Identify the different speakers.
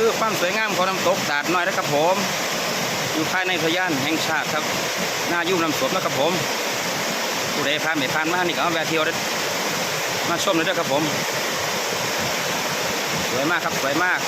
Speaker 1: คือความสวยงามของน้ำตกตาดน้อยนะครับผมอยู่ภายในอุทยานแห่งชาติครับหน้ายุ่งน้ำสมนะครับผมผู้ใดผ่านไม่ผ่านมานี่ก็เอาแวะเที่ยวได้มาชมเลยด้วยครับผมสวยมากครับสวยมาก